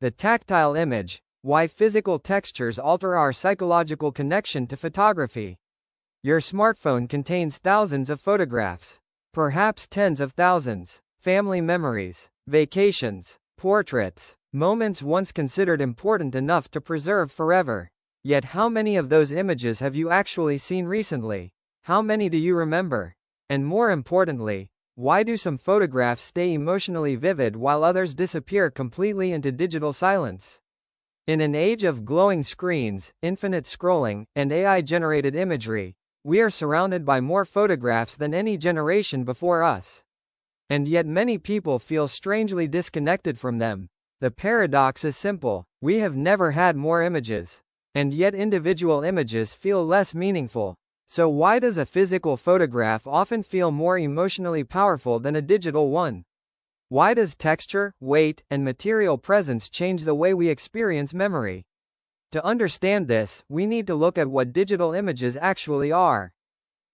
The tactile image. Why physical textures alter our psychological connection to photography. Your smartphone contains thousands of photographs. Perhaps tens of thousands. Family memories, vacations, portraits, moments once considered important enough to preserve forever. Yet how many of those images have you actually seen recently? How many do you remember? And more importantly, why do some photographs stay emotionally vivid while others disappear completely into digital silence? In an age of glowing screens, infinite scrolling, and AI-generated imagery, we are surrounded by more photographs than any generation before us. And yet many people feel strangely disconnected from them. The paradox is simple: we have never had more images. And yet individual images feel less meaningful. So why does a physical photograph often feel more emotionally powerful than a digital one? Why does texture, weight, and material presence change the way we experience memory? To understand this, we need to look at what digital images actually are.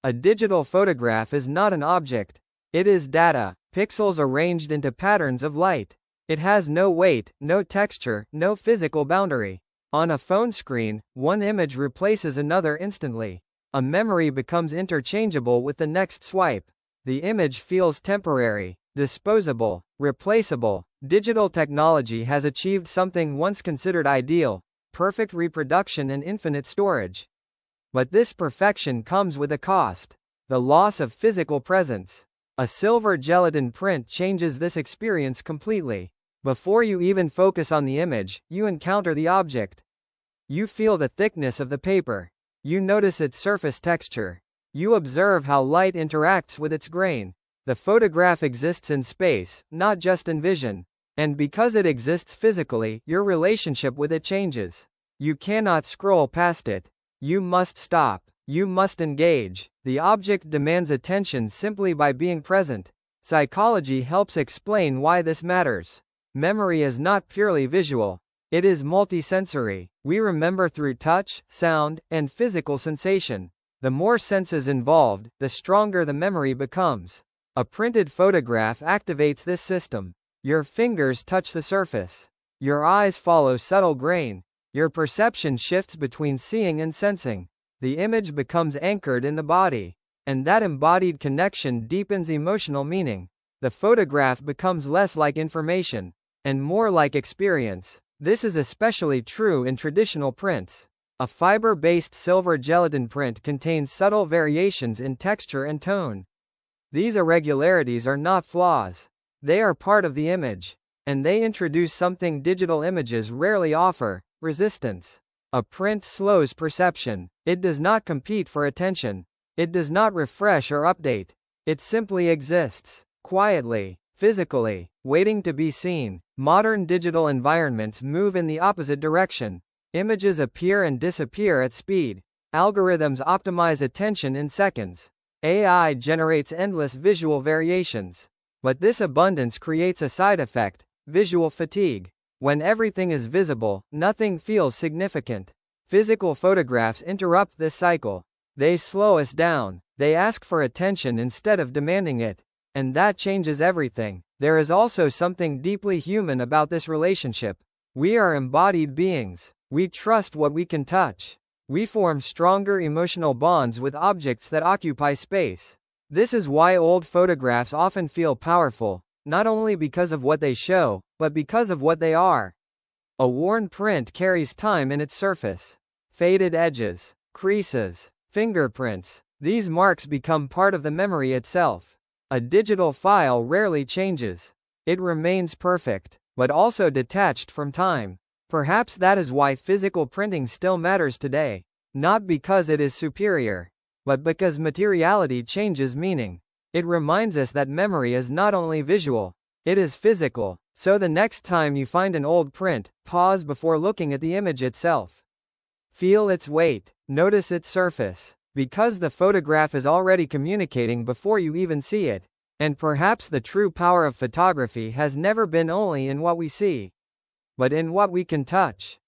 A digital photograph is not an object. It is data, pixels arranged into patterns of light. It has no weight, no texture, no physical boundary. On a phone screen, one image replaces another instantly. A memory becomes interchangeable with the next swipe. The image feels temporary, disposable, replaceable. Digital technology has achieved something once considered ideal: perfect reproduction and infinite storage. But this perfection comes with a cost: the loss of physical presence. A silver gelatin print changes this experience completely. Before you even focus on the image, you encounter the object. You feel the thickness of the paper. You notice its surface texture. You observe how light interacts with its grain. The photograph exists in space, not just in vision. And because it exists physically, your relationship with it changes. You cannot scroll past it. You must stop. You must engage. The object demands attention simply by being present. Psychology helps explain why this matters. Memory is not purely visual. It is multisensory. We remember through touch, sound, and physical sensation. The more senses involved, the stronger the memory becomes. A printed photograph activates this system. Your fingers touch the surface. Your eyes follow subtle grain. Your perception shifts between seeing and sensing. The image becomes anchored in the body. And that embodied connection deepens emotional meaning. The photograph becomes less like information and more like experience. This is especially true in traditional prints. A fiber-based silver gelatin print contains subtle variations in texture and tone. These irregularities are not flaws. They are part of the image. And they introduce something digital images rarely offer: resistance. A print slows perception. It does not compete for attention. It does not refresh or update. It simply exists, quietly, physically, waiting to be seen. Modern digital environments move in the opposite direction. Images appear and disappear at speed. Algorithms optimize attention in seconds. AI generates endless visual variations. But this abundance creates a side effect: visual fatigue. When everything is visible, nothing feels significant. Physical photographs interrupt this cycle. They slow us down. They ask for attention instead of demanding it. And that changes everything. There is also something deeply human about this relationship. We are embodied beings. We trust what we can touch. We form stronger emotional bonds with objects that occupy space. This is why old photographs often feel powerful, not only because of what they show, but because of what they are. A worn print carries time in its surface. Faded edges, creases, fingerprints. These marks become part of the memory itself. A digital file rarely changes. It remains perfect, but also detached from time. Perhaps that is why physical printing still matters today. Not because it is superior, but because materiality changes meaning. It reminds us that memory is not only visual, it is physical. So the next time you find an old print, pause before looking at the image itself. Feel its weight. Notice its surface. Because the photograph is already communicating before you even see it. And perhaps the true power of photography has never been only in what we see, but in what we can touch.